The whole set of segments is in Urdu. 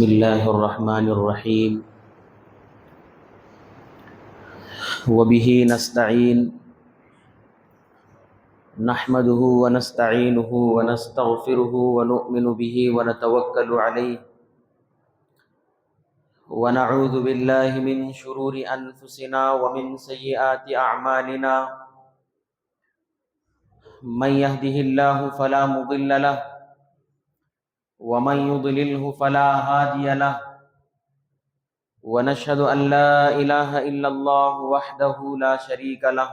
بسم الله الرحمن الرحيم وبه نستعين نحمده ونستعينه ونستغفره ونؤمن به ونتوكل عليه ونعوذ بالله من شرور أنفسنا ومن سيئات أعمالنا من يهده الله فلا مضل له ومن يضلله فلا هادي له ونشهد أن لا إله إلا الله وحده لا شريك له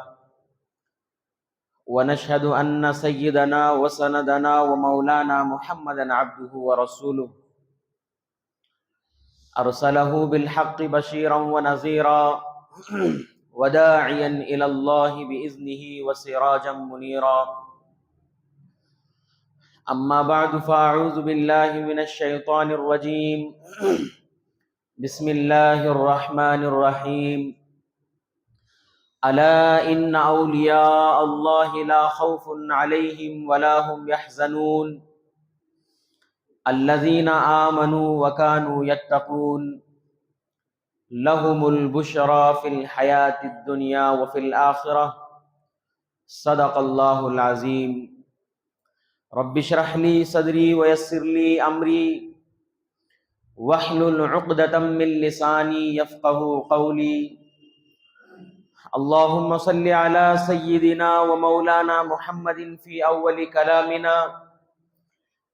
ونشهد أن سيدنا وسندنا ومولانا محمدا عبده ورسوله أرسله بالحق بشيرا ونذيرا وداعيا إلى الله بإذنه وسراجا منيرا أما بعد فأعوذ بالله من الشيطان الرجيم بسم الله الرحمن الرحيم ألا إن أولياء الله لا خوف عليهم ولا هم يحزنون الذين آمنوا وكانوا يتقون لهم البشرى في الحياة الدنيا وفي الآخرة صدق الله العظيم رب اشرح لي صدري ويسر لي أمري واحلل عقدة من لساني يفقه قولي اللهم صل على سيدنا ومولانا محمد في أول كلامنا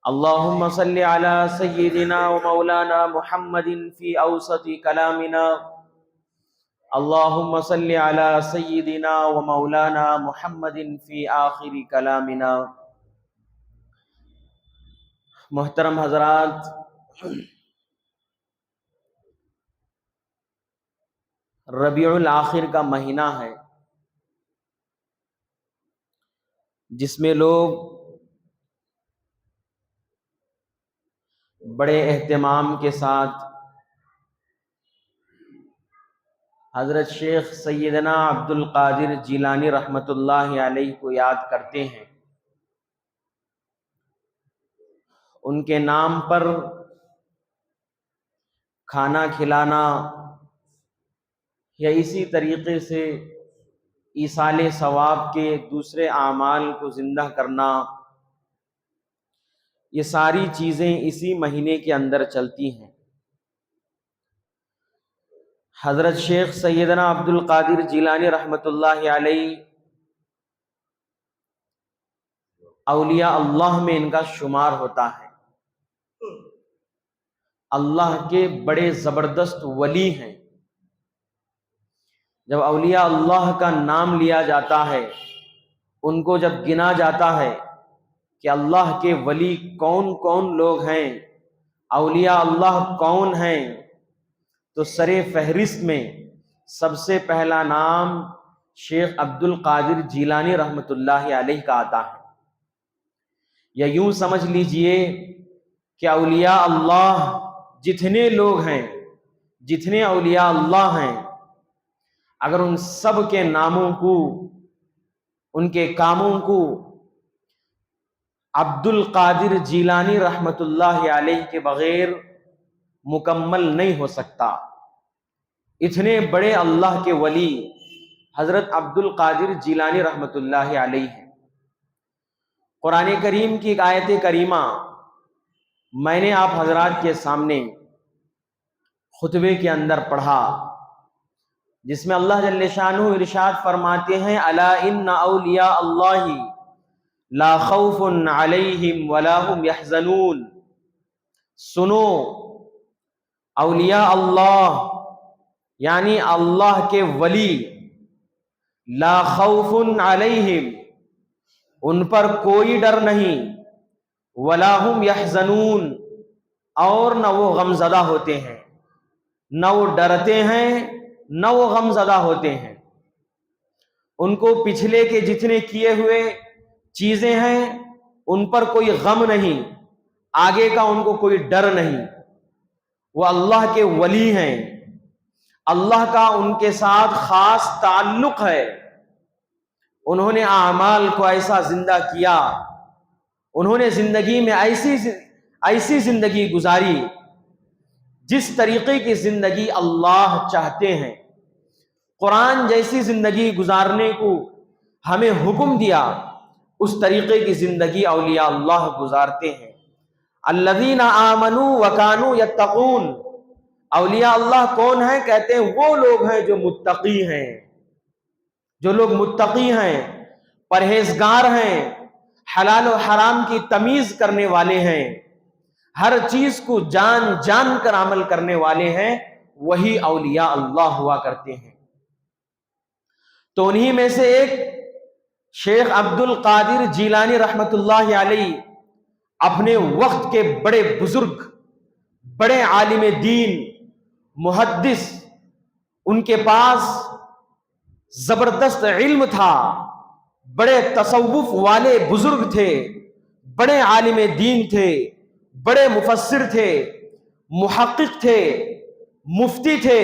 اللهم صل على سيدنا ومولانا محمد في أوسط كلامنا اللهم صل على سيدنا ومولانا محمد في آخر كلامنا. محترم حضرات، ربیع الاخر کا مہینہ ہے جس میں لوگ بڑے اہتمام کے ساتھ حضرت شیخ سیدنا عبد القادر جیلانی رحمۃ اللہ علیہ کو یاد کرتے ہیں. ان کے نام پر کھانا کھلانا یا اسی طریقے سے ایصال ثواب کے دوسرے اعمال کو زندہ کرنا، یہ ساری چیزیں اسی مہینے کے اندر چلتی ہیں. حضرت شیخ سیدنا عبد القادر جیلانی رحمۃ اللہ علیہ اولیاء اللہ میں ان کا شمار ہوتا ہے. اللہ کے بڑے زبردست ولی ہیں. جب اولیاء اللہ کا نام لیا جاتا ہے، ان کو جب گنا جاتا ہے کہ اللہ کے ولی کون کون لوگ ہیں، اولیاء اللہ کون ہیں، تو سر فہرست میں سب سے پہلا نام شیخ عبد القادر جیلانی رحمۃ اللہ علیہ کا آتا ہے. یا یوں سمجھ لیجئے کہ اولیاء اللہ جتنے لوگ ہیں، جتنے اولیاء اللہ ہیں، اگر ان سب کے ناموں کو، ان کے کاموں کو عبد القادر جیلانی رحمۃ اللہ علیہ کے بغیر مکمل نہیں ہو سکتا. اتنے بڑے اللہ کے ولی حضرت عبد القادر جیلانی رحمۃ اللہ علیہ ہیں. قرآن کریم کی ایک آیت کریمہ میں نے آپ حضرات کے سامنے خطبے کے اندر پڑھا، جس میں اللہ جل شانہ ارشاد فرماتے ہیں الا ان اولیاء اللہ لا خوف علیہم ولا هم یحزنون. سنو، اولیاء اللہ یعنی اللہ کے ولی، لا خوف علیہم، ان پر کوئی ڈر نہیں، ولا هم یحزنون، اور نہ وہ غمزدہ ہوتے ہیں، نہ وہ ڈرتے ہیں نہ وہ غم زدہ ہوتے ہیں. ان کو پچھلے کے جتنے کیے ہوئے چیزیں ہیں ان پر کوئی غم نہیں، آگے کا ان کو کوئی ڈر نہیں. وہ اللہ کے ولی ہیں، اللہ کا ان کے ساتھ خاص تعلق ہے. انہوں نے اعمال کو ایسا زندہ کیا، انہوں نے زندگی میں ایسی زندگی گزاری جس طریقے کی زندگی اللہ چاہتے ہیں، قرآن جیسی زندگی گزارنے کو ہمیں حکم دیا، اس طریقے کی زندگی اولیاء اللہ گزارتے ہیں۔ الذین آمنوا وکانوا یتقون، اولیاء اللہ کون ہیں؟ کہتے ہیں وہ لوگ ہیں جو متقی ہیں، جو لوگ متقی ہیں، پرہیزگار ہیں، حلال و حرام کی تمیز کرنے والے ہیں، ہر چیز کو جان جان کر عمل کرنے والے ہیں، وہی اولیاء اللہ ہوا کرتے ہیں۔ تو انہی میں سے ایک شیخ عبد القادر جیلانی رحمت اللہ علیہ، اپنے وقت کے بڑے بزرگ، بڑے عالم دین، محدث، ان کے پاس زبردست علم تھا، بڑے تصوف والے بزرگ تھے، بڑے عالم دین تھے، بڑے مفسر تھے، محقق تھے، مفتی تھے،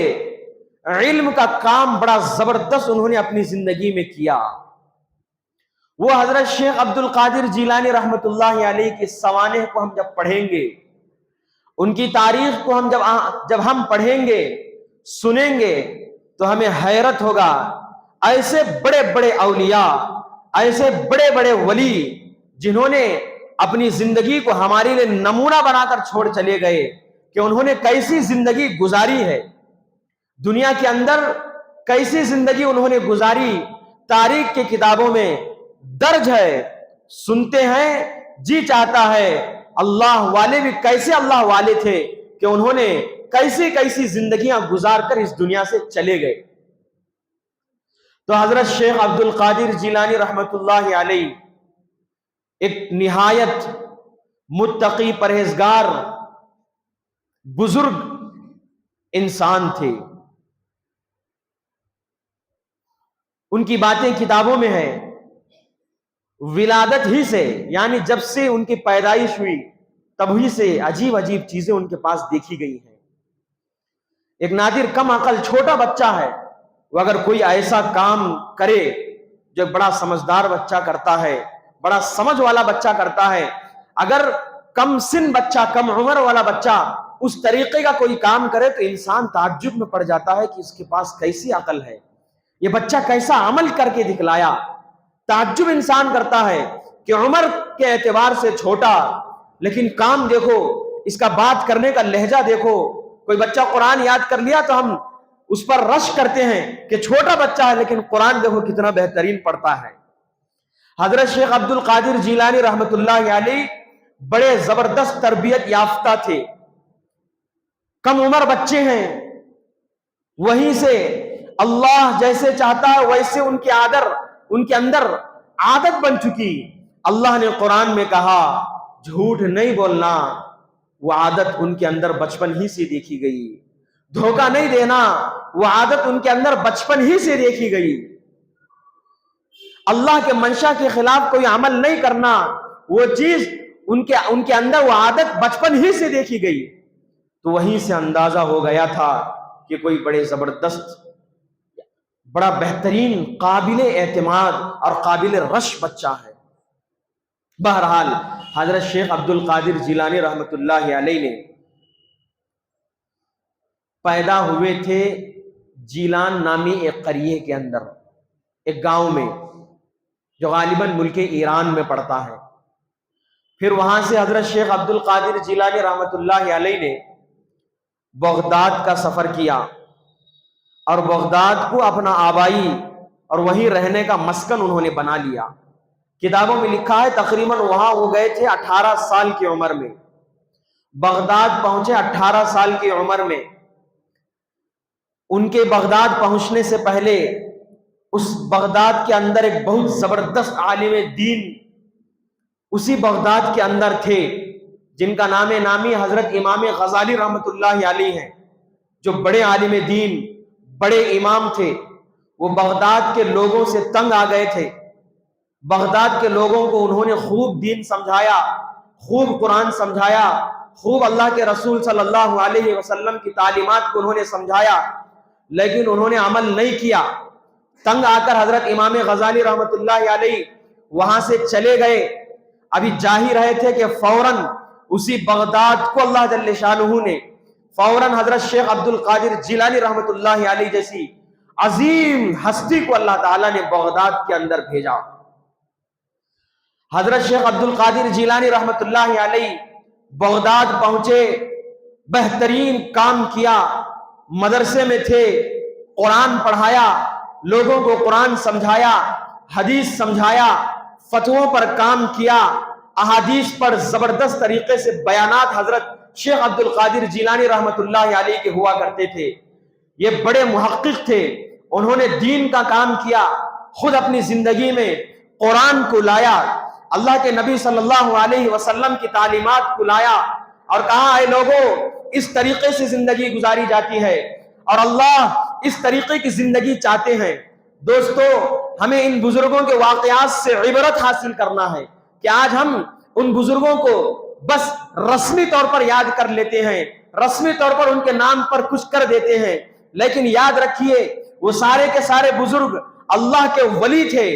علم کا کام بڑا زبردست انہوں نے اپنی زندگی میں کیا۔ وہ حضرت شیخ عبد القادر جیلانی رحمت اللہ علیہ کی سوانح کو ہم جب پڑھیں گے، ان کی تاریخ کو ہم جب ہم پڑھیں گے، سنیں گے، تو ہمیں حیرت ہوگا، ایسے بڑے بڑے اولیاء، ایسے بڑے بڑے ولی جنہوں نے اپنی زندگی کو ہمارے لیے نمونہ بنا کر چھوڑ چلے گئے کہ انہوں نے کیسی زندگی گزاری ہے، دنیا کے اندر کیسی زندگی انہوں نے گزاری، تاریخ کی کتابوں میں درج ہے۔ سنتے ہیں، جی چاہتا ہے اللہ والے بھی کیسے اللہ والے تھے کہ انہوں نے کیسی کیسی زندگیاں گزار کر اس دنیا سے چلے گئے۔ تو حضرت شیخ عبد القادر جیلانی رحمت اللہ علیہ ایک نہایت متقی، پرہیزگار، بزرگ انسان تھے۔ ان کی باتیں کتابوں میں ہیں۔ ولادت ہی سے، یعنی جب سے ان کی پیدائش ہوئی تبھی سے عجیب عجیب چیزیں ان کے پاس دیکھی گئی ہیں۔ ایک نادر کم عقل چھوٹا بچہ ہے، وہ اگر کوئی ایسا کام کرے جو بڑا سمجھدار بچہ کرتا ہے، بڑا سمجھ والا بچہ کرتا ہے، اگر کم سن بچہ، کم عمر والا بچہ اس طریقے کا کوئی کام کرے تو انسان تعجب میں پڑ جاتا ہے کہ اس کے پاس کیسی عقل ہے، یہ بچہ کیسا عمل کر کے دکھلایا۔ تعجب انسان کرتا ہے کہ عمر کے اعتبار سے چھوٹا، لیکن کام دیکھو، اس کا بات کرنے کا لہجہ دیکھو۔ کوئی بچہ قرآن یاد کر لیا تو ہم اس پر رشک کرتے ہیں کہ چھوٹا بچہ ہے، لیکن قرآن دیکھو کتنا بہترین پڑھتا ہے۔ حضرت شیخ عبد القادر جیلانی رحمت اللہ علیہ بڑے زبردست تربیت یافتہ تھے، کم عمر بچے ہیں، وہیں سے اللہ جیسے چاہتا ہے ویسے ان کے اندر عادت بن چکی۔ اللہ نے قرآن میں کہا جھوٹ نہیں بولنا، وہ عادت ان کے اندر بچپن ہی سے دیکھی گئی۔ دھوکہ نہیں دینا، وہ عادت ان کے اندر بچپن ہی سے دیکھی گئی۔ اللہ کے منشا کے خلاف کوئی عمل نہیں کرنا، وہ چیز ان کے اندر وہ عادت بچپن ہی سے دیکھی گئی۔ تو وہیں سے اندازہ ہو گیا تھا کہ کوئی بڑے زبردست، بڑا بہترین، قابل اعتماد اور قابل رش بچہ ہے۔ بہرحال حضرت شیخ عبد القادر جیلانی رحمت اللہ علیہ نے پیدا ہوئے تھے جیلان نامی ایک قریے کے اندر، ایک گاؤں میں جو غالباً ملک ایران میں پڑتا ہے۔ پھر وہاں سے حضرت شیخ عبد القادر جیلانی رحمت اللہ علیہ نے بغداد کا سفر کیا اور بغداد کو اپنا آبائی اور وہیں رہنے کا مسکن انہوں نے بنا لیا۔ کتابوں میں لکھا ہے تقریباً وہاں وہ گئے تھے 18 سال کی عمر میں، بغداد پہنچے 18 سال کی عمر میں۔ ان کے بغداد پہنچنے سے پہلے اس بغداد کے اندر ایک بہت زبردست عالم دین اسی بغداد کے اندر تھے، جن کا نام نامی حضرت امام غزالی رحمت اللہ علیہ ہیں، جو بڑے عالم دین، بڑے امام تھے۔ وہ بغداد کے لوگوں سے تنگ آ گئے تھے، بغداد کے لوگوں کو انہوں نے خوب دین سمجھایا، خوب قرآن سمجھایا، خوب اللہ کے رسول صلی اللہ علیہ وسلم کی تعلیمات کو انہوں نے سمجھایا، لیکن انہوں نے عمل نہیں کیا۔ تنگ آ کر حضرت امام غزالی رحمت اللہ علیہ وہاں سے چلے گئے۔ ابھی جا ہی رہے تھے کہ فوراً اسی بغداد کو اللہ جل شانہ نے فوراً حضرت شیخ عبد القادر جیلانی رحمت اللہ علیہ جیسی عظیم ہستی کو اللہ تعالیٰ نے بغداد کے اندر بھیجا۔ حضرت شیخ عبد القادر جیلانی رحمت اللہ علیہ بغداد پہنچے، بہترین کام کیا، مدرسے میں تھے، قرآن پڑھایا، لوگوں کو قرآن سمجھایا، حدیث سمجھایا، فتووں پر کام کیا، احادیث پر زبردست طریقے سے بیانات حضرت شیخ عبد القادر جیلانی رحمت اللہ علیہ کے ہوا کرتے تھے۔ یہ بڑے محقق تھے، انہوں نے دین کا کام کیا، خود اپنی زندگی میں قرآن کو لایا، اللہ کے نبی صلی اللہ علیہ وسلم کی تعلیمات کو لایا اور کہا اے لوگوں اس طریقے سے زندگی گزاری جاتی ہے اور اللہ اس طریقے کی زندگی چاہتے ہیں۔ دوستو ہمیں ان بزرگوں کے واقعات سے عبرت حاصل کرنا ہے کہ آج ہم ان بزرگوں کو بس رسمی طور پر یاد کر لیتے ہیں، رسمی طور پر ان کے نام پر کچھ کر دیتے ہیں، لیکن یاد رکھیے وہ سارے کے سارے بزرگ اللہ کے ولی تھے،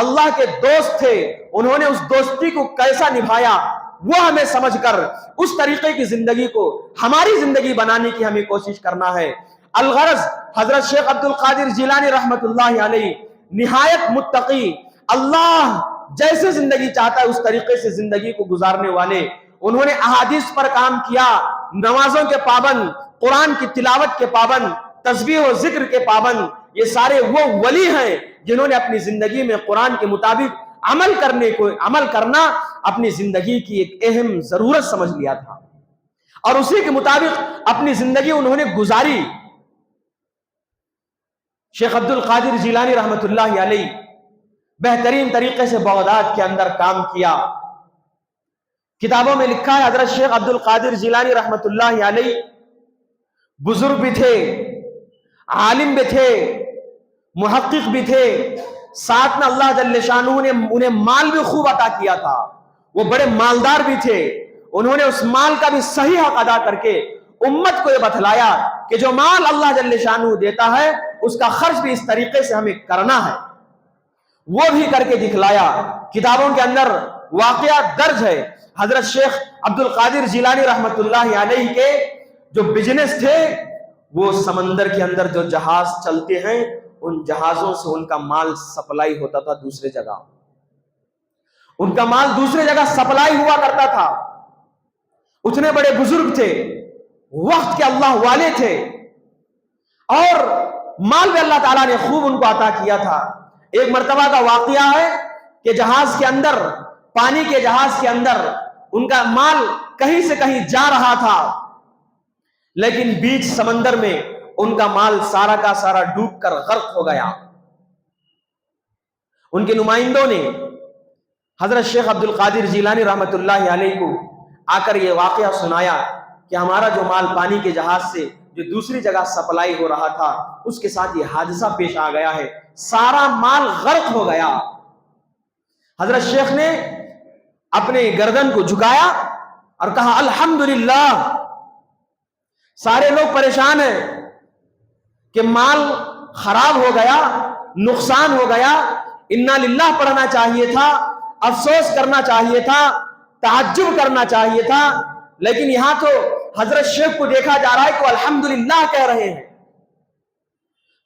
اللہ کے دوست تھے، انہوں نے اس دوستی کو کیسا نبھایا وہ ہمیں سمجھ کر اس طریقے کی زندگی کو ہماری زندگی بنانے کی ہمیں کوشش کرنا ہے۔ الغرض حضرت شیخ عبد القادر جیلانی رحمت اللہ علیہ نہایت متقی، اللہ جیسے زندگی چاہتا ہے اس طریقے سے زندگی کو گزارنے والے، انہوں نے احادیث پر کام کیا، نمازوں کے پابند، قرآن کی تلاوت کے پابند، تسبیح و ذکر کے پابند، یہ سارے وہ ولی ہیں جنہوں نے اپنی زندگی میں قرآن کے مطابق عمل کرنا اپنی زندگی کی ایک اہم ضرورت سمجھ لیا تھا اور اسی کے مطابق اپنی زندگی انہوں نے گزاری۔ شیخ عبد القادر جیلانی رحمت اللہ علیہ بہترین طریقے سے بغداد کے اندر کام کیا۔ کتابوں میں لکھا ہے حضرت شیخ عبد القادر جیلانی رحمت اللہ علیہ بزرگ بھی تھے، عالم بھی تھے، محقق بھی تھے، ساتھ میں اللہ جل شانہ نے انہیں مال بھی خوب عطا کیا تھا، وہ بڑے مالدار بھی تھے، انہوں نے اس مال کا بھی صحیح حق ادا کر کے امت کو یہ بتلایا کہ جو مال اللہ جل شانہ دیتا ہے اس کا خرچ بھی اس طریقے سے ہمیں کرنا ہے، وہ بھی کر کے دکھلایا۔ کتابوں کے اندر واقعہ درج ہے، حضرت شیخ عبد القادر جیلانی رحمت اللہ علیہ کے جو بزنس تھے وہ سمندر کے اندر جو جہاز چلتے ہیں ان جہازوں سے ان کا مال سپلائی ہوتا تھا دوسرے جگہ، ان کا مال دوسرے جگہ سپلائی ہوا کرتا تھا۔ اتنے بڑے بزرگ تھے، وقت کے اللہ والے تھے اور مال بھی اللہ تعالیٰ نے خوب ان کو عطا کیا تھا۔ ایک مرتبہ کا واقعہ ہے کہ جہاز کے اندر، پانی کے جہاز کے اندر ان کا مال کہیں سے کہیں جا رہا تھا، لیکن بیچ سمندر میں ان کا مال سارا کا سارا ڈوب کر غرق ہو گیا۔ ان کے نمائندوں نے حضرت شیخ عبد القادر جیلانی رحمت اللہ علیہ کو آ کر یہ واقعہ سنایا کہ ہمارا جو مال پانی کے جہاز سے جو دوسری جگہ سپلائی ہو رہا تھا اس کے ساتھ یہ حادثہ پیش آ گیا ہے، سارا مال غرق ہو گیا۔ حضرت شیخ نے اپنے گردن کو جھکایا اور کہا الحمدللہ۔ سارے لوگ پریشان ہیں کہ مال خراب ہو گیا، نقصان ہو گیا، انا للہ پڑھنا چاہیے تھا، افسوس کرنا چاہیے تھا، تعجب کرنا چاہیے تھا، لیکن یہاں تو حضرت شیخ کو دیکھا جا رہا ہے کہ الحمدللہ کہہ رہے ہیں۔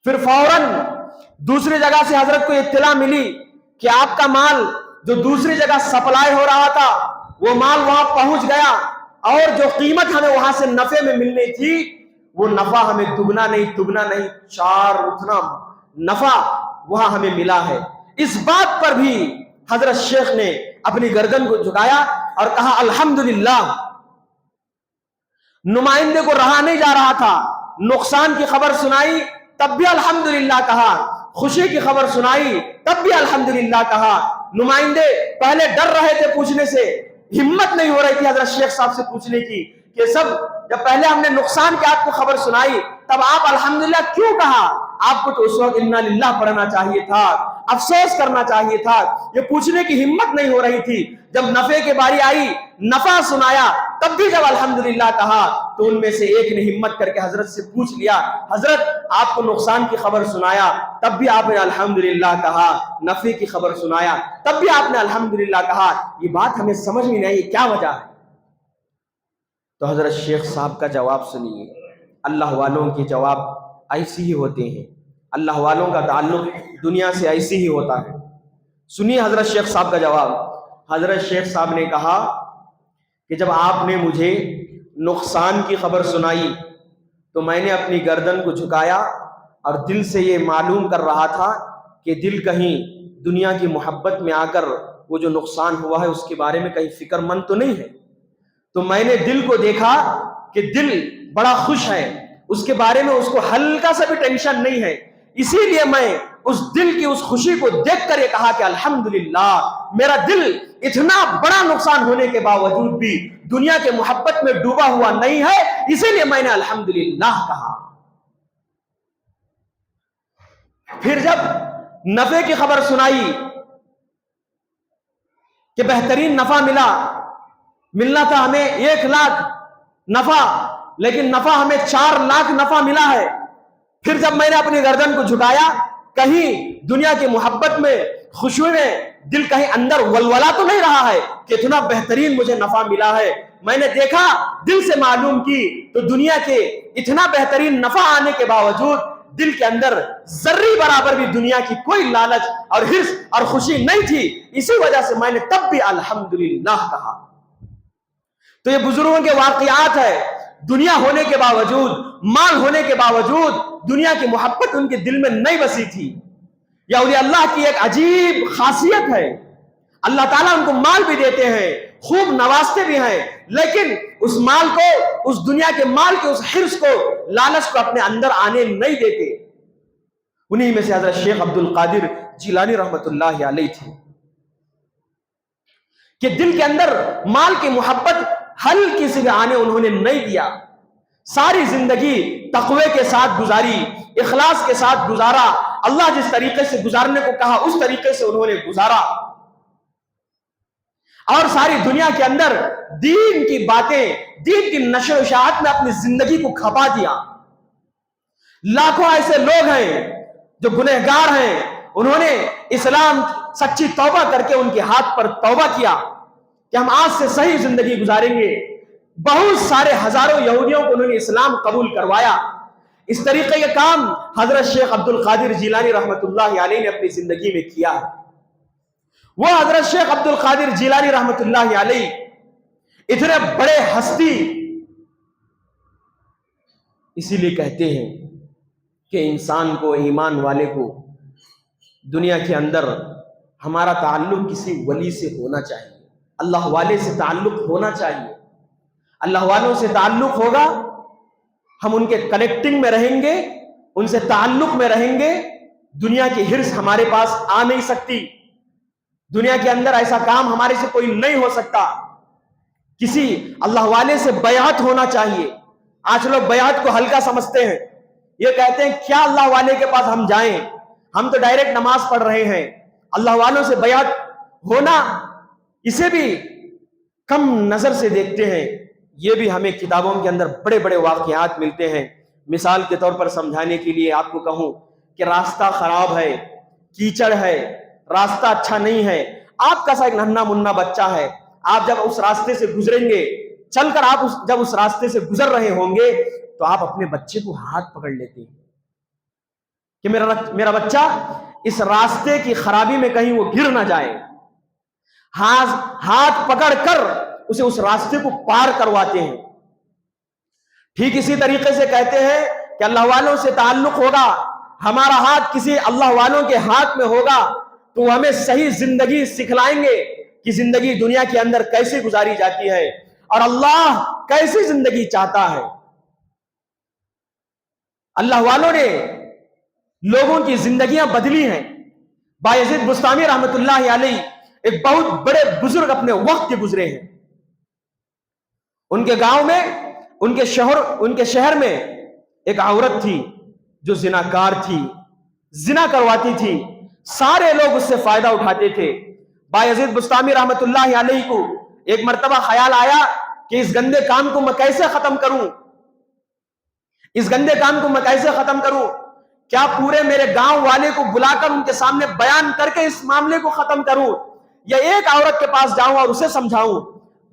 پھر فوراً دوسری جگہ سے حضرت کو اطلاع ملی کہ آپ کا مال جو دوسری جگہ سپلائی ہو رہا تھا وہ مال وہاں پہنچ گیا اور جو قیمت ہمیں وہاں سے نفع میں ملنی تھی وہ نفع ہمیں دگنا نہیں چار اتنا نفع وہاں ہمیں ملا ہے۔ اس بات پر بھی حضرت شیخ نے اپنی گردن کو جھکایا اور کہا الحمدللہ۔ نمائندے کو رہا نہیں جا رہا تھا، نقصان کی خبر سنائی تب بھی الحمدللہ کہا، خوشی کی خبر سنائی تب بھی الحمدللہ کہا۔ نمائندے پہلے ڈر رہے تھے پوچھنے سے، ہمت نہیں ہو رہی تھی حضرت شیخ صاحب سے پوچھنے کی کہ سب جب پہلے ہم نے نقصان کی آپ کو خبر سنائی تب آپ الحمدللہ کیوں کہا؟ آپ کو تو اس وقت انا للہ پڑھنا چاہیے تھا، افسوس کرنا چاہیے تھا، یہ پوچھنے کی ہمت نہیں ہو رہی تھی۔ جب نفع کی باری آئی، نفع سنایا، تب بھی جب الحمدللہ کہا تو ان میں سے ایک نے ہمت کر کے حضرت سے پوچھ لیا حضرت آپ کو نقصان کی خبر سنایا تب بھی آپ نے الحمدللہ کہا، نفع کی خبر سنایا تب بھی آپ نے الحمدللہ کہا، یہ بات ہمیں سمجھ میں نہیں آئی کیا وجہ ہے؟ تو حضرت شیخ صاحب کا جواب سنیے. اللہ والوں کے جواب ایسے ہی ہوتے ہیں، اللہ والوں کا تعلق دنیا سے ایسے ہی ہوتا ہے. سنیے حضرت شیخ صاحب کا جواب. حضرت شیخ صاحب نے کہا کہ جب آپ نے مجھے نقصان کی خبر سنائی تو میں نے اپنی گردن کو جھکایا اور دل سے یہ معلوم کر رہا تھا کہ دل کہیں دنیا کی محبت میں آ کر وہ جو نقصان ہوا ہے اس کے بارے میں کہیں فکر مند تو نہیں ہے. تو میں نے دل کو دیکھا کہ دل بڑا خوش ہے، اس کے بارے میں اس کو ہلکا سا بھی ٹینشن نہیں ہے. اسی لیے میں اس دل کی اس خوشی کو دیکھ کر یہ کہا کہ الحمدللہ میرا دل اتنا بڑا نقصان ہونے کے باوجود بھی دنیا کے محبت میں ڈوبا ہوا نہیں ہے، اسی لیے میں نے الحمدللہ کہا. پھر جب نفع کی خبر سنائی کہ بہترین نفع ملنا تھا ہمیں 1,00,000 نفع، لیکن نفع ہمیں 4,00,000 نفع ملا ہے. پھر جب میں نے اپنی گردن کو جھکایا، کہیں دنیا کی محبت میں خوشی میں دل کہیں اندر ولولہ تو نہیں رہا ہے کہ اتنا بہترین مجھے نفع ملا ہے. میں نے دیکھا، دل سے معلوم کی تو دنیا کے اتنا بہترین نفع آنے کے باوجود دل کے اندر ذرے برابر بھی دنیا کی کوئی لالچ اور حرص اور خوشی نہیں تھی. اسی وجہ سے میں نے تب بھی الحمدللہ کہا. تو یہ بزرگوں کے واقعات ہے. دنیا ہونے کے باوجود، مال ہونے کے باوجود دنیا کی محبت ان کے دل میں نہیں بسی تھی. یا اولیاء اللہ کی ایک عجیب خاصیت ہے، اللہ تعالیٰ ان کو مال بھی دیتے ہیں، خوب نوازتے بھی ہیں، لیکن اس مال کو، اس دنیا کے مال کے اس حرص کو، لالچ کو اپنے اندر آنے نہیں دیتے. انہی میں سے حضرت شیخ عبد القادر جیلانی رحمت اللہ علیہ تھے کہ دل کے اندر مال کی محبت ہلکی سی بھی آنے انہوں نے نہیں دیا. ساری زندگی تقوی کے ساتھ گزاری، اخلاص کے ساتھ گزارا. اللہ جس طریقے سے گزارنے کو کہا اس طریقے سے انہوں نے گزارا، اور ساری دنیا کے اندر دین کی باتیں، دین کی نشر و اشاعت میں اپنی زندگی کو کھپا دیا. لاکھوں ایسے لوگ ہیں جو گنہگار ہیں، انہوں نے اسلام سچی توبہ کر کے ان کے ہاتھ پر توبہ کیا کہ ہم آج سے صحیح زندگی گزاریں گے. بہت سارے ہزاروں یہودیوں کو انہوں نے اسلام قبول کروایا. اس طریقے کا کام حضرت شیخ عبد القادر جیلانی رحمت اللہ علیہ نے اپنی زندگی میں کیا. وہ حضرت شیخ عبد القادر جیلانی رحمت اللہ علیہ اتنے بڑے ہستی اسی لیے کہتے ہیں کہ انسان کو، ایمان والے کو دنیا کے اندر ہمارا تعلق کسی ولی سے ہونا چاہیے، اللہ والے سے تعلق ہونا چاہیے. اللہ والوں سے تعلق ہوگا، ہم ان کے کنیکٹنگ میں رہیں گے، ان سے تعلق میں رہیں گے. دنیا کی حرص ہمارے پاس آ نہیں سکتی، دنیا کے اندر ایسا کام ہمارے سے کوئی نہیں ہو سکتا. کسی اللہ والے سے بیعت ہونا چاہیے. آج لوگ بیعت کو ہلکا سمجھتے ہیں، یہ کہتے ہیں کیا اللہ والے کے پاس ہم جائیں، ہم تو ڈائریکٹ نماز پڑھ رہے ہیں. اللہ والوں سے بیعت ہونا، اسے بھی کم نظر سے دیکھتے ہیں. یہ بھی ہمیں کتابوں کے اندر بڑے بڑے واقعات ملتے ہیں. مثال کے طور پر سمجھانے کے لیے آپ کو کہوں کہ راستہ خراب ہے، کیچڑ ہے، راستہ اچھا نہیں ہے. آپ کا سا ایک ننھا منا بچہ ہے، آپ جب اس راستے سے گزریں گے، چل کر آپ جب اس راستے سے گزر رہے ہوں گے تو آپ اپنے بچے کو ہاتھ پکڑ لیتے ہیں کہ میرا بچہ اس راستے کی خرابی میں کہیں وہ گر نہ جائے. ہاتھ پکڑ کر اسے اس راستے کو پار کرواتے ہیں. ٹھیک اسی طریقے سے کہتے ہیں کہ اللہ والوں سے تعلق ہوگا، ہمارا ہاتھ کسی اللہ والوں کے ہاتھ میں ہوگا تو ہمیں صحیح زندگی سکھلائیں گے کہ زندگی دنیا کے اندر کیسے گزاری جاتی ہے اور اللہ کیسی زندگی چاہتا ہے. اللہ والوں نے لوگوں کی زندگیاں بدلی ہیں. بایزید بستامی رحمت اللہ علیہ ایک بہت بڑے بزرگ اپنے وقت کے گزرے ہیں. ان کے گاؤں میں، ان کے شہر میں ایک عورت تھی جو زناکار تھی، زنا کرواتی تھی. سارے لوگ اس سے فائدہ اٹھاتے تھے. بایزید بستامی رحمت اللہ علیہ کو ایک مرتبہ خیال آیا کہ اس گندے کام کو میں کیسے ختم کروں، اس گندے کام کو میں کیسے ختم کروں. کیا پورے میرے گاؤں والے کو بلا کر ان کے سامنے بیان کر کے اس معاملے کو ختم کروں، یا ایک عورت کے پاس جاؤں اور اسے سمجھاؤں.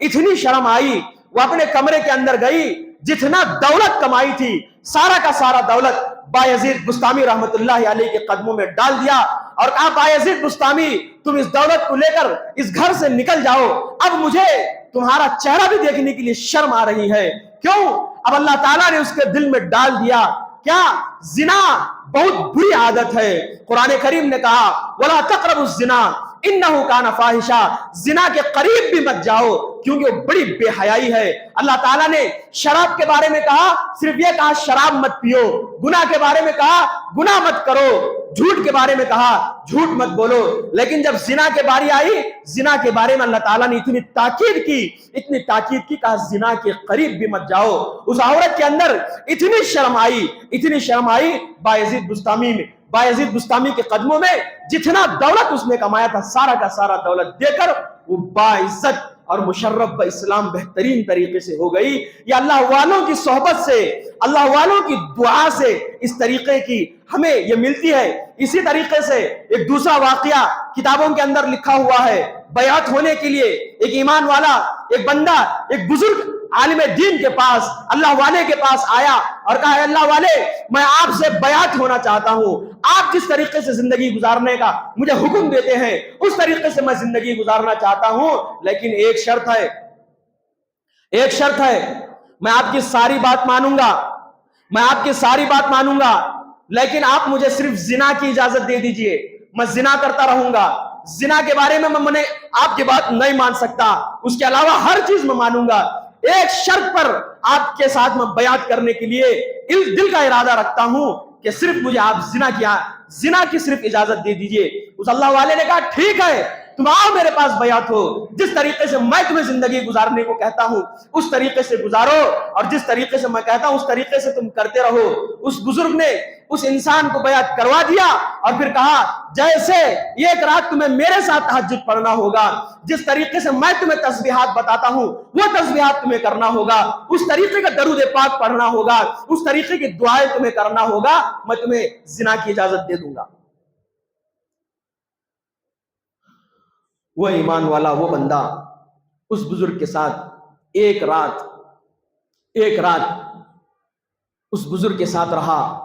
اتنی شرم آئی، وہ اپنے کمرے کے اندر گئی، جتنا دولت کمائی تھی سارا کا سارا دولت بایزید بسطامی رحمت اللہ علیہ کے قدموں میں ڈال دیا اور کہا بایزید بسطامی تم اس دولت کو لے کر اس گھر سے نکل جاؤ، اب مجھے تمہارا چہرہ بھی دیکھنے کے لیے شرم آ رہی ہے۔ کیوں؟ اب اللہ تعالیٰ نے اس کے دل میں ڈال دیا کیا؟ زنا بہت بری عادت ہے۔ قرآن کریم نے کہا وَلَا تَقْرَبُوا الزِّنَا إِنَّهُ كَانَ فَاحِشًا، زنا کے قریب بھی مت جاؤ کیونکہ وہ بڑی بے حیائی ہے۔ اللہ تعالیٰ نے شراب کے بارے میں کہا، صرف یہ کہا شراب مت پیو، گناہ کے بارے میں کہا گناہ مت کرو، جھوٹ کے بارے میں کہا جھوٹ مت بولو، لیکن جب زنا کے باری آئی، زنا کے بارے میں اللہ تعالیٰ نے اتنی تاکید کی کہا زنا کے قریب بھی مت جاؤ۔ اس عورت کے اندر اتنی شرم آئی بایزید بسطامی کے قدموں میں جتنا دولت اس نے کمایا تھا سارا کا سارا دولت دے کر وہ باعزت اور مشرف با اسلام بہترین طریقے سے ہو گئی۔ یہ اللہ والوں کی صحبت سے، اللہ والوں کی دعا سے اس طریقے کی ہمیں یہ ملتی ہے۔ اسی طریقے سے ایک دوسرا واقعہ کتابوں کے اندر لکھا ہوا ہے، بیعت ہونے کے لیے ایک ایمان والا، ایک بندہ، ایک بزرگ عالم دین کے پاس، اللہ والے کے پاس آیا اور کہا اے اللہ والے میں آپ سے بیعت ہونا چاہتا ہوں، آپ جس طریقے سے زندگی گزارنے کا مجھے حکم دیتے ہیں اس طریقے سے میں زندگی گزارنا چاہتا ہوں، لیکن ایک شرط ہے، میں آپ کی ساری بات مانوں گا، لیکن آپ مجھے صرف زنا کی اجازت دے دیجئے، میں زنا کرتا رہوں گا، زنا کے بارے میں میں آپ کی بات نہیں مان سکتا، اس کے علاوہ ہر چیز میں مانوں گا، ایک شرط پر آپ کے ساتھ میں بیعت کرنے کے لیے دل کا ارادہ رکھتا ہوں کہ صرف مجھے آپ زنا کی صرف اجازت دے دیجئے۔ اس اللہ والے نے کہا ٹھیک ہے تم آؤ میرے پاس بیعت ہو، جس طریقے سے میں تمہیں زندگی گزارنے کو کہتا ہوں اس طریقے سے گزارو، اور جس طریقے سے میں کہتا ہوں اس طریقے سے تم کرتے رہو۔ اس بزرگ نے اس انسان کو بیعت کروا دیا اور پھر کہا جیسے ایک رات تمہیں میرے ساتھ تہجد پڑھنا ہوگا، جس طریقے سے میں تمہیں تسبیحات بتاتا ہوں وہ تسبیحات تمہیں کرنا ہوگا، اس طریقے کا درود پاک پڑھنا ہوگا، اس طریقے کی دعائیں تمہیں کرنا ہوگا، میں تمہیں زنا کی اجازت دے دوں گا۔ وہ ایمان والا، وہ بندہ اس بزرگ کے ساتھ ایک رات اس بزرگ کے ساتھ رہا،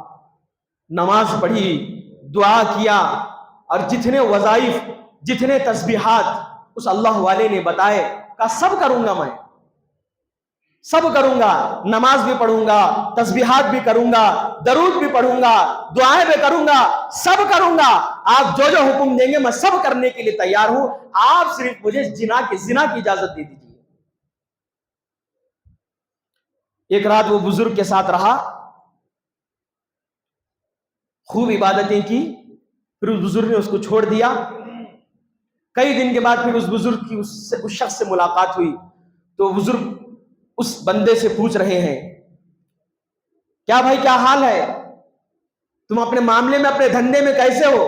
نماز پڑھی، دعا کیا، اور جتنے وظائف جتنے تسبیحات اس اللہ والے نے بتائے کہا سب کروں گا، میں سب کروں گا، نماز بھی پڑھوں گا، تسبیحات بھی کروں گا، درود بھی پڑھوں گا، دعائیں بھی کروں گا، سب کروں گا، آپ جو حکم دیں گے میں سب کرنے کے لیے تیار ہوں، آپ صرف مجھے زنا کی اجازت دے دیجیے۔ ایک رات وہ بزرگ کے ساتھ رہا، خوب عبادتیں کی، پھر اس بزرگ نے اس کو چھوڑ دیا۔ کئی دن کے بعد پھر اس بزرگ کی اس شخص سے ملاقات ہوئی تو بزرگ اس بندے سے پوچھ رہے ہیں کیا بھائی کیا حال ہے، تم اپنے معاملے میں اپنے دھندے میں کیسے ہو؟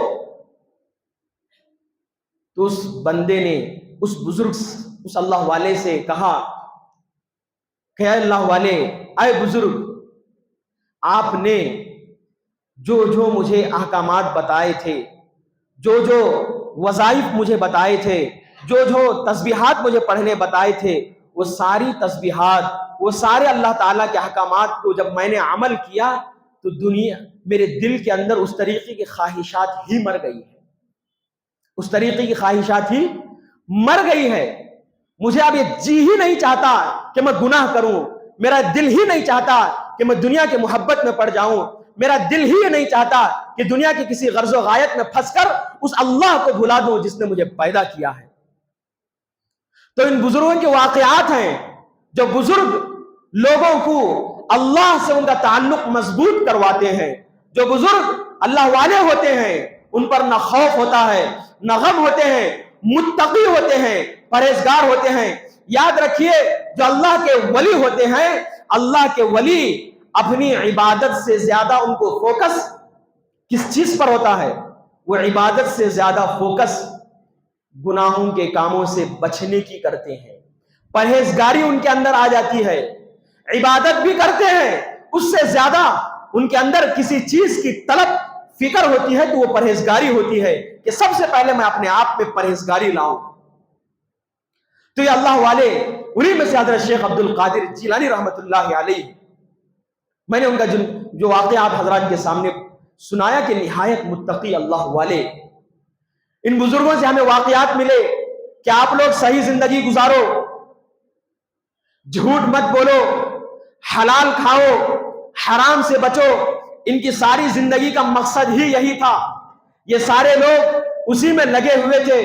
تو اس بندے نے اس بزرگ اس اللہ والے سے کہا کہ اے اللہ والے، اے بزرگ، آپ نے جو مجھے احکامات بتائے تھے، جو وظائف مجھے بتائے تھے، جو تسبیحات مجھے پڑھنے بتائے تھے، وہ ساری تسبیحات، وہ سارے اللہ تعالیٰ کے احکامات کو جب میں نے عمل کیا تو میرے دل کے اندر اس طریقے کی خواہشات ہی مر گئی ہے، اس طریقے کی خواہشات ہی مر گئی ہے۔ مجھے اب یہ جی ہی نہیں چاہتا کہ میں گناہ کروں، میرا دل ہی نہیں چاہتا کہ میں دنیا کے محبت میں پڑ جاؤں، میرا دل ہی نہیں چاہتا کہ دنیا کی کسی غرض و غایت میں پھنس کر اس اللہ کو بھلا دوں جس نے مجھے پیدا کیا ہے۔ تو ان بزرگوں کے واقعات ہیں جو بزرگ لوگوں کو اللہ سے ان کا تعلق مضبوط کرواتے ہیں۔ جو بزرگ اللہ والے ہوتے ہیں ان پر نہ خوف ہوتا ہے نہ غم ہوتے ہیں، متقی ہوتے ہیں، پرہیزگار ہوتے ہیں۔ یاد رکھیے جو اللہ کے ولی ہوتے ہیں، اللہ کے ولی اپنی عبادت سے زیادہ ان کو فوکس کس چیز پر ہوتا ہے؟ وہ عبادت سے زیادہ فوکس گناہوں کے کاموں سے بچنے کی کرتے ہیں، پرہیزگاری ان کے اندر آ جاتی ہے، عبادت بھی کرتے ہیں، اس سے زیادہ ان کے اندر کسی چیز کی طلب فکر ہوتی ہے تو وہ پرہیزگاری ہوتی ہے کہ سب سے پہلے میں اپنے آپ میں پرہیزگاری لاؤں۔ تو یہ اللہ والے انہی میں سے حضرت شیخ عبد القادر جیلانی رحمت اللہ علیہ، میں نے ان کا جو واقعہ آپ حضرات کے سامنے سنایا کہ نہایت متقی اللہ والے، ان بزرگوں سے ہمیں واقعات ملے کہ آپ لوگ صحیح زندگی گزارو، جھوٹ مت بولو، حلال کھاؤ، حرام سے بچو۔ ان کی ساری زندگی کا مقصد ہی یہی تھا، یہ سارے لوگ اسی میں لگے ہوئے تھے۔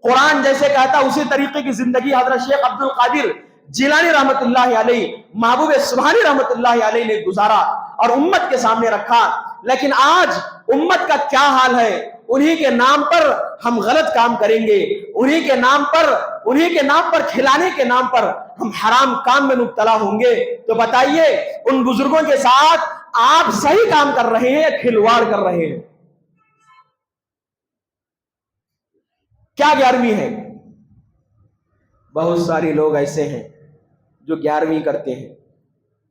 قرآن جیسے کہتا اسی طریقے کی زندگی حضرت شیخ عبد القادر جیلانی رحمت اللہ علیہ، محبوب سبحانی رحمت اللہ علیہ نے گزارا اور امت کے سامنے رکھا۔ لیکن آج امت کا کیا حال ہے؟ انہی کے نام پر ہم غلط کام کریں گے، انہی کے نام پر کھلانے کے نام پر ہم حرام کام میں مبتلا ہوں گے۔ تو بتائیے ان بزرگوں کے ساتھ آپ صحیح کام کر رہے ہیں یا کھلواڑ کر رہے ہیں؟ کیا 11ویں ہے؟ بہت سارے لوگ ایسے ہیں جو 11ویں کرتے ہیں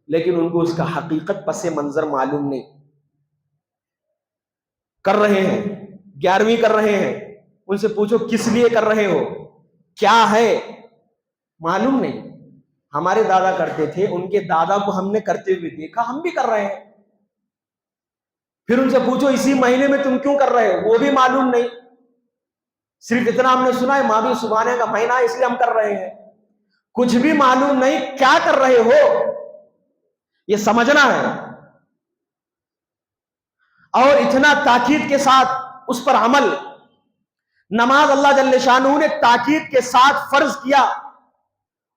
لیکن ان کو اس کا حقیقت پس منظر معلوم نہیں، کر رہے ہیں 11ویں کر رہے ہیں، ان سے پوچھو کس لیے کر رہے ہو، کیا ہے، معلوم نہیں۔ ہمارے دادا کرتے تھے، ان کے دادا کو ہم نے کرتے ہوئے دیکھا، ہم بھی کر رہے ہیں۔ پھر ان سے پوچھو اسی مہینے میں تم کیوں کر رہے ہو، وہ بھی معلوم نہیں، صرف اتنا ہم نے سنا ہے ماں بھی سبحانے کا مہینہ ہے اس لیے ہم کر رہے ہیں، کچھ بھی معلوم نہیں کیا کر رہے ہو، یہ سمجھنا ہے اور اتنا تاکید کے ساتھ اس پر عمل۔ نماز اللہ جل شانہ نے تاکید کے ساتھ فرض کیا،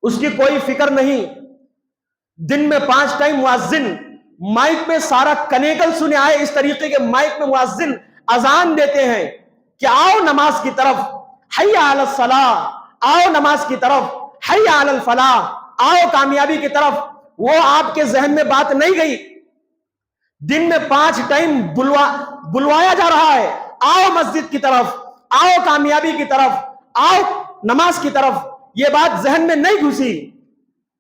اس کی کوئی فکر نہیں۔ دن میں 5 ٹائم مؤذن مائک میں سارا کنیکل سنے آئے، اس طریقے کے مائک میں مؤذن اذان دیتے ہیں کہ آؤ نماز کی طرف، حی علی الصلاۃ، آؤ نماز کی طرف، حی علی الفلاح، آؤ کامیابی کی طرف۔ وہ آپ کے ذہن میں بات نہیں گئی؟ دن میں 5 ٹائم بلوایا جا رہا ہے، آؤ مسجد کی طرف، آؤ کامیابی کی طرف، آؤ نماز کی طرف، یہ بات ذہن میں نہیں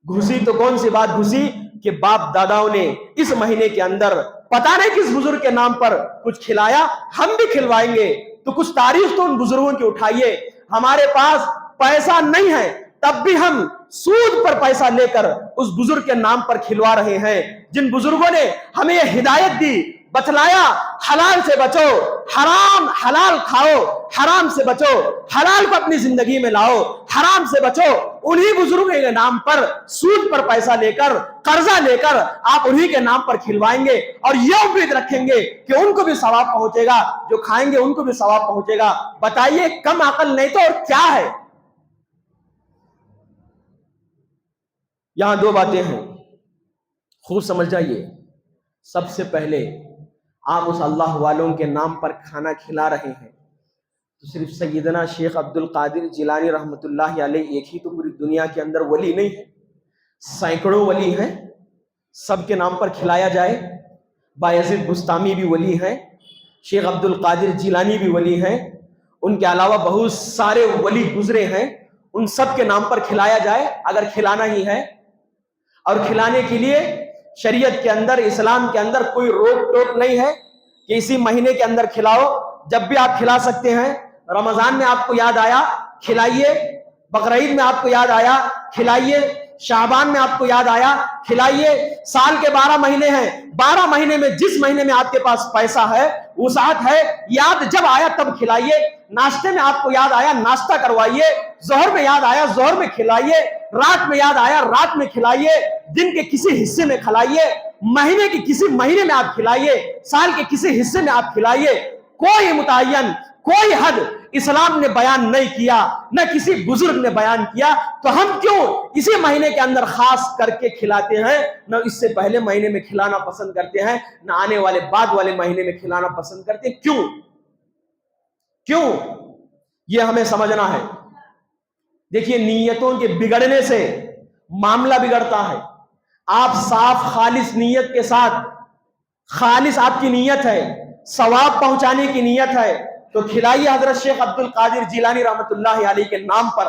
گھسی تو کون سی بات گھسی کہ باپ داداؤں نے اس مہینے کے اندر پتہ نہیں کس بزرگ کے نام پر کچھ کھلایا، ہم بھی کھلوائیں گے۔ تو کچھ تاریخ تو ان بزرگوں کی اٹھائیے۔ ہمارے پاس پیسہ نہیں ہے تب بھی ہم سود پر پیسہ لے کر اس بزرگ کے نام پر کھلوا رہے ہیں، جن بزرگوں نے ہمیں یہ ہدایت دی، بتلایا حلال سے بچو، حلال کھاؤ، حرام سے بچو، حلال کو اپنی زندگی میں لاؤ، حرام سے بچو۔ انہی بزرگوں کے نام پر سود پر پیسہ لے کر، قرضہ لے کر آپ انہی کے نام پر کھلوائیں گے اور یہ امید رکھیں گے کہ ان کو بھی ثواب پہنچے گا، جو کھائیں گے ان کو بھی ثواب پہنچے گا۔ بتائیے کم عقل نہیں تو اور کیا ہے؟ یہاں 2 باتیں ہیں، خوب سمجھ جائیے۔ سب سے پہلے آپ اس اللہ والوں کے نام پر کھانا کھلا رہے ہیں تو صرف سیدنا شیخ عبد القادر جیلانی رحمت اللہ علیہ ایک ہی تو پوری دنیا کے اندر ولی نہیں ہے، سینکڑوں ولی ہیں، سب کے نام پر کھلایا جائے۔ بایزید بستامی بھی ولی ہیں، شیخ عبد القادر جیلانی بھی ولی ہیں، ان کے علاوہ بہت سارے ولی گزرے ہیں، ان سب کے نام پر کھلایا جائے اگر کھلانا ہی ہے۔ اور کھلانے کے لیے شریعت کے اندر، اسلام کے اندر کوئی روک ٹوک نہیں ہے کہ اسی مہینے کے اندر کھلاؤ، جب بھی آپ کھلا سکتے ہیں۔ رمضان میں آپ کو یاد آیا کھلائیے، بقرعید میں آپ کو یاد آیا کھلائیے، شعبان میں آپ کو یاد آیا کھلائیے۔ سال کے 12 مہینے ہیں، 12 مہینے میں جس مہینے میں آپ کے پاس پیسہ ہے، وسعت ہے، یاد جب آیا تب کھلائیے۔ ناشتے میں آپ کو یاد آیا ناشتہ کروائیے، ظہر میں یاد آیا ظہر میں کھلائیے، رات میں یاد آیا رات میں کھلائیے، دن کے کسی حصے میں کھلائیے، مہینے کے کسی مہینے میں آپ کھلائیے، سال کے کسی حصے میں آپ کھلائیے۔ کوئی متعین، کوئی حد اسلام نے بیان نہیں کیا، نہ کسی بزرگ نے بیان کیا، تو ہم کیوں اسی مہینے کے اندر خاص کر کے کھلاتے ہیں، نہ اس سے پہلے مہینے میں کھلانا پسند کرتے ہیں، نہ آنے والے بعد والے مہینے میں کھلانا پسند کرتے ہیں؟ کیوں؟ یہ ہمیں سمجھنا ہے۔ دیکھیے نیتوں کے بگڑنے سے معاملہ بگڑتا ہے۔ آپ صاف خالص نیت کے ساتھ، خالص آپ کی نیت ہے، ثواب پہنچانے کی نیت ہے تو کھلائیے حضرت شیخ عبد القادر جیلانی رحمت اللہ علیہ کے نام پر۔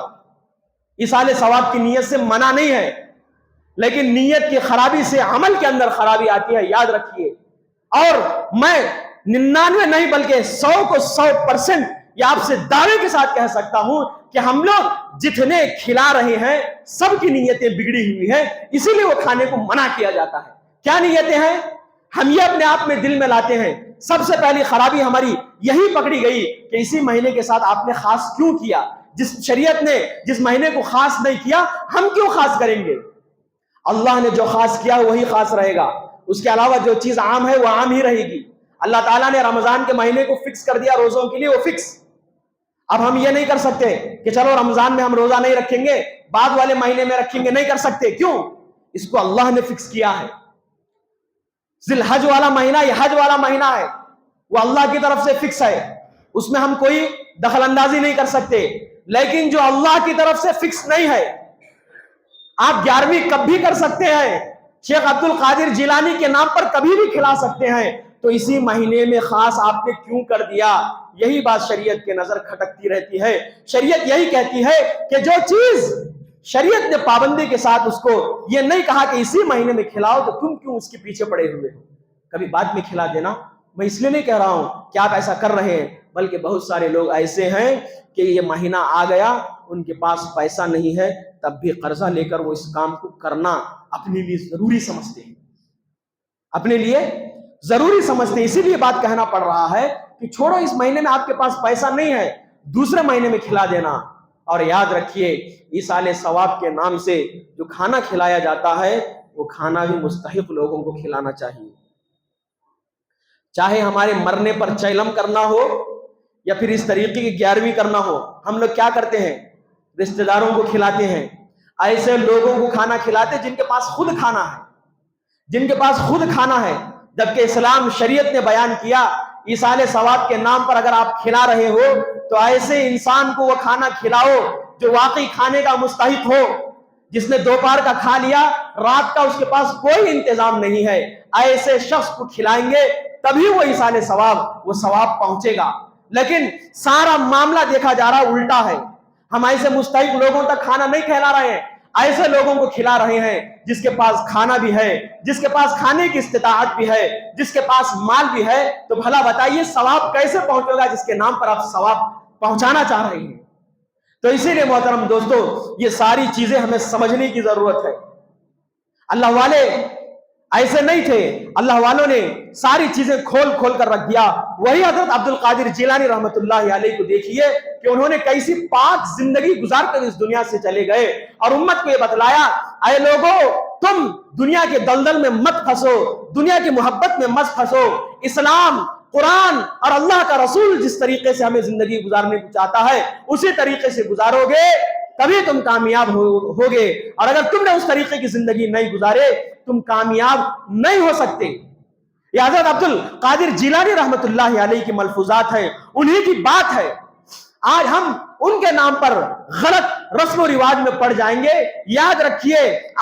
ایصال ثواب کی نیت سے منع نہیں ہے، لیکن نیت کی خرابی سے عمل کے اندر خرابی آتی ہے، یاد رکھیے۔ اور میں 99 نہیں بلکہ 100 کو 100% یہ آپ سے دعوے کے ساتھ کہہ سکتا ہوں کہ ہم لوگ جتنے کھلا رہے ہیں سب کی نیتیں بگڑی ہوئی ہیں، اسی لیے وہ کھانے کو منع کیا جاتا ہے۔ کیا نیتیں ہیں؟ ہم یہ اپنے آپ میں دل میں لاتے ہیں۔ سب سے پہلی خرابی ہماری یہی پکڑی گئی کہ اسی مہینے کے ساتھ آپ نے خاص کیوں کیا؟ جس شریعت نے جس مہینے کو خاص نہیں کیا، ہم کیوں خاص کریں گے؟ اللہ نے جو خاص کیا وہی خاص رہے گا، اس کے علاوہ جو چیز عام ہے وہ عام ہی رہے گی۔ اللہ تعالیٰ نے رمضان کے مہینے کو فکس کر دیا روزوں کے لیے، وہ فکس۔ اب ہم یہ نہیں کر سکتے کہ چلو رمضان میں ہم روزہ نہیں رکھیں گے، بعد والے مہینے میں رکھیں گے، نہیں کر سکتے۔ کیوں؟ اس کو اللہ نے فکس کیا ہے۔ ذی الحج والا مہینہ یہ حج والا مہینہ ہے، وہ اللہ کی طرف سے فکس ہے، اس میں ہم کوئی دخل اندازی نہیں کر سکتے۔ لیکن جو اللہ کی طرف سے فکس نہیں ہے، آپ 11ویں کب بھی کر سکتے ہیں، شیخ عبد القادر جیلانی کے نام پر کبھی بھی کھلا سکتے ہیں، تو اسی مہینے میں خاص آپ نے کیوں کر دیا؟ یہی بات شریعت کے نظر کھٹکتی رہتی ہے۔ شریعت یہی کہتی ہے کہ جو چیز شریعت نے پابندی کے ساتھ اس کو یہ نہیں کہا کہ اسی مہینے میں کھلاؤ، تو تم کیوں اس کے پیچھے پڑے ہوئے ہو؟ کبھی بعد میں کھلا دینا۔ میں اس لیے نہیں کہہ رہا ہوں کہ آپ ایسا کر رہے ہیں، بلکہ بہت سارے لوگ ایسے ہیں کہ یہ مہینہ آ گیا، ان کے پاس پیسہ نہیں ہے، تب بھی قرضہ لے کر وہ اس کام کو کرنا اپنے لیے ضروری سمجھتے ہیں، اپنے لیے ضروری سمجھتے ہیں۔ اسی لیے بات کہنا پڑ رہا ہے کہ چھوڑو، اس مہینے میں آپ کے پاس پیسہ نہیں ہے، دوسرے مہینے میں کھلا دینا۔ اور یاد رکھیے، ایصال ثواب کے نام سے جو کھانا کھلایا جاتا ہے، وہ کھانا بھی مستحق لوگوں کو کھلانا چاہیے۔ چاہے ہمارے مرنے پر چیلم کرنا ہو یا پھر اس طریقے کی 11ویں کرنا ہو، ہم لوگ کیا کرتے ہیں؟ رشتہ داروں کو کھلاتے ہیں، ایسے لوگوں کو کھانا کھلاتے جن کے پاس خود کھانا ہے، جن کے پاس خود کھانا ہے۔ جبکہ اسلام شریعت نے بیان کیا، ایصال ثواب کے نام پر اگر آپ کھلا رہے ہو تو ایسے انسان کو وہ کھانا کھلاؤ جو واقعی کھانے کا مستحق ہو، جس نے دوپہر کا کھا لیا، رات کا اس کے پاس کوئی انتظام نہیں ہے، ایسے شخص کو کھلائیں گے تبھی وہ ایصال ثواب، وہ ثواب پہنچے گا۔ لیکن سارا معاملہ دیکھا جا رہا الٹا ہے، ہم ایسے مستحق لوگوں تک کھانا نہیں کھلا رہے ہیں، ایسے لوگوں کو کھلا رہے ہیں جس کے پاس کھانا بھی ہے، جس کے پاس کھانے کی استطاعت بھی ہے، جس کے پاس مال بھی ہے۔ تو بھلا بتائیے ثواب کیسے پہنچے گا جس کے نام پر آپ ثواب پہنچانا چاہ رہے ہیں؟ تو اسی لیے محترم دوستو، یہ ساری چیزیں ہمیں سمجھنے کی ضرورت ہے۔ اللہ والے ایسے نہیں تھے، اللہ والوں نے ساری چیزیں کھول کھول کر رکھ دیا۔ وہی حضرت عبد القادر جیلانی رحمت اللہ علیہ کو دیکھیے کہ انہوں نے کیسی پاک زندگی گزار کر اس دنیا سے چلے گئے اور امت کو یہ بتلایا، اے لوگو تم دنیا کے دلدل میں مت پھنسو، دنیا کی محبت میں مت پھنسو، اسلام، قرآن اور اللہ کا رسول جس طریقے سے ہمیں زندگی گزارنے کو چاہتا ہے اسی طریقے سے گزارو گے تبھی تم کامیاب ہوگے، اور اگر تم نے اس طریقے کی زندگی نہیں گزارے تم کامیاب نہیں ہو سکتے۔ یہ حضرت عبد القادر جیلانی رحمت اللہ علیہ کی ملفوظات ہیں، انہی کی بات ہے۔ آج ہم ان کے نام پر غلط رسم و رواج میں پڑ جائیں گے، یاد رکھیے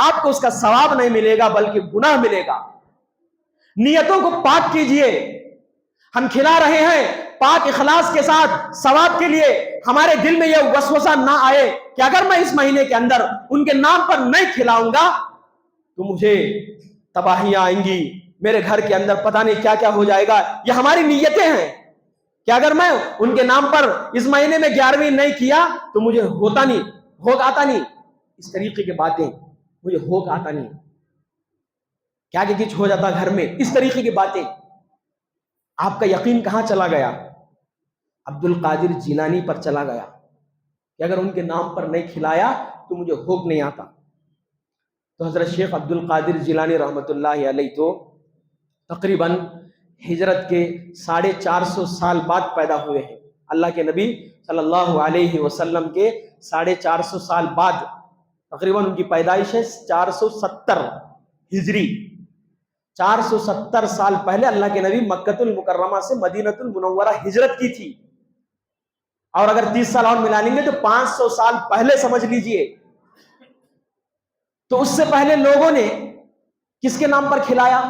آپ کو اس کا ثواب نہیں ملے گا بلکہ گناہ ملے گا۔ نیتوں کو پاک کیجئے، ہم کھلا رہے ہیں پاک اخلاص کے ساتھ ثواب کے لیے، ہمارے دل میں یہ وسوسہ نہ آئے کہ اگر میں اس مہینے کے اندر ان کے نام پر نہیں کھلاؤں گا تو مجھے تباہیاں آئیں گی، میرے گھر کے اندر پتہ نہیں کیا کیا ہو جائے گا۔ یہ ہماری نیتیں ہیں کہ اگر میں ان کے نام پر اس مہینے میں 11ویں نہیں کیا تو مجھے ہوتا نہیں، ہوگ آتا نہیں، اس طریقے کی باتیں، مجھے ہوگ آتا نہیں، کیا کہ کچھ ہو جاتا گھر میں، اس طریقے کی باتیں۔ آپ کا یقین کہاں چلا گیا؟ عبد القادر جیلانی پر چلا گیا کہ اگر ان کے نام پر نہیں کھلایا تو مجھے ہوگ نہیں آتا۔ تو حضرت شیخ عبد القادر جیلانی رحمت اللہ علیہ تو تقریباً ہجرت کے 450 سال بعد پیدا ہوئے ہیں۔ اللہ کے نبی صلی اللہ علیہ وسلم کے 450 سال بعد تقریباً ان کی پیدائش ہے 470 ہجری، 470 سال پہلے اللہ کے نبی مکۃ المکرمہ سے مدینۃ المنورہ ہجرت کی تھی، اور اگر 30 سال اور ملا لیں گے تو 500 سال پہلے سمجھ لیجئے۔ تو اس سے پہلے لوگوں نے کس کے نام پر کھلایا؟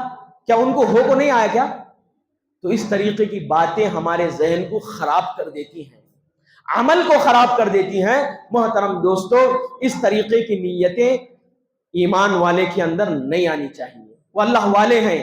کیا ان کو ہو کو نہیں آیا کیا؟ تو اس طریقے کی باتیں ہمارے ذہن کو خراب کر دیتی ہیں، عمل کو خراب کر دیتی ہیں۔ محترم دوستو، اس طریقے کی نیتیں ایمان والے کے اندر نہیں آنی چاہیے۔ وہ اللہ والے ہیں،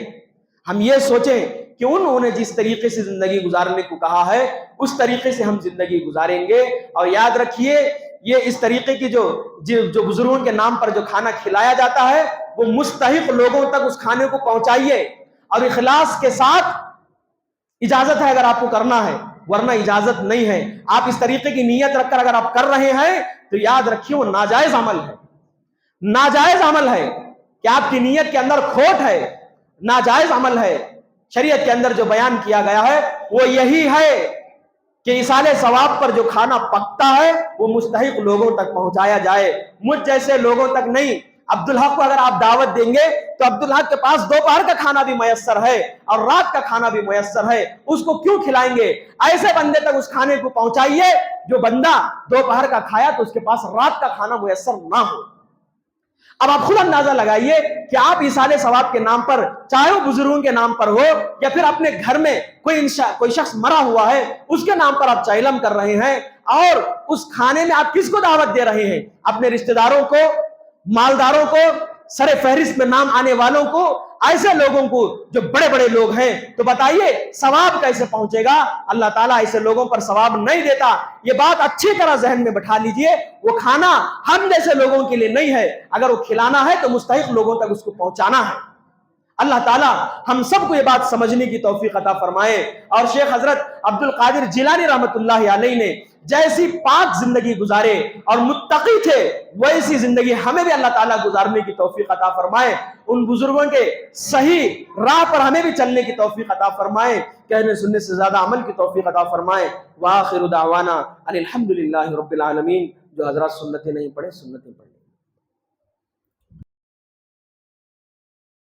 ہم یہ سوچیں کہ انہوں نے جس طریقے سے زندگی گزارنے کو کہا ہے اس طریقے سے ہم زندگی گزاریں گے. اور یاد رکھیے یہ اس طریقے کی جو بزرگوں کے نام پر جو کھانا کھلایا جاتا ہے وہ مستحق لوگوں تک اس کھانے کو پہنچائیے اور اخلاص کے ساتھ. اجازت ہے اگر آپ کو کرنا ہے ورنہ اجازت نہیں ہے. آپ اس طریقے کی نیت رکھ کر اگر آپ کر رہے ہیں تو یاد رکھیے وہ ناجائز عمل ہے. ناجائز عمل ہے کہ آپ کی نیت کے اندر کھوٹ ہے. ناجائز عمل ہے. شریعت کے اندر جو بیان کیا گیا ہے وہ یہی ہے کہ ایصال ثواب پر جو کھانا پکتا ہے وہ مستحق لوگوں تک پہنچایا جائے, مجھ جیسے لوگوں تک نہیں. عبدالحق کو اگر آپ دعوت دیں گے تو عبدالحق کے پاس دوپہر کا کھانا بھی میسر ہے اور رات کا کھانا بھی میسر ہے, اس کو کیوں کھلائیں گے؟ ایسے بندے تک اس کھانے کو پہنچائیے جو بندہ دوپہر کا کھایا تو اس کے پاس رات کا کھانا میسر نہ ہو. اب آپ خود اندازہ لگائیے کہ آپ ایصال ثواب کے نام پر, چاہے وہ بزرگوں کے نام پر ہو یا پھر اپنے گھر میں کوئی شخص مرا ہوا ہے اس کے نام پر آپ چائلم کر رہے ہیں, اور اس کھانے میں آپ کس کو دعوت دے رہے ہیں؟ اپنے رشتہ داروں کو, مالداروں کو, سر فہرست میں نام آنے والوں کو, ایسے لوگوں کو جو بڑے بڑے لوگ ہیں. تو بتائیے ثواب کیسے پہنچے گا؟ اللہ تعالیٰ ایسے لوگوں پر ثواب نہیں دیتا. یہ بات اچھی طرح ذہن میں بٹھا لیجئے. وہ کھانا ہم جیسے لوگوں کے لیے نہیں ہے, اگر وہ کھلانا ہے تو مستحق لوگوں تک اس کو پہنچانا ہے. اللہ تعالیٰ ہم سب کو یہ بات سمجھنے کی توفیق عطا فرمائے. اور شیخ حضرت عبد القادر جیلانی رحمۃ اللہ علیہ نے جیسی پاک زندگی گزارے اور متقی تھے ویسی زندگی ہمیں بھی اللہ تعالیٰ گزارنے کی توفیق عطا فرمائے. ان بزرگوں کے صحیح راہ پر ہمیں بھی چلنے کی توفیق عطا فرمائے, کہنے سننے سے زیادہ عمل کی توفیق عطا فرمائے. وآخر دعوانا الحمدللہ رب العالمین. جو حضرات سنتیں نہیں پڑھے سنتیں پڑھیں.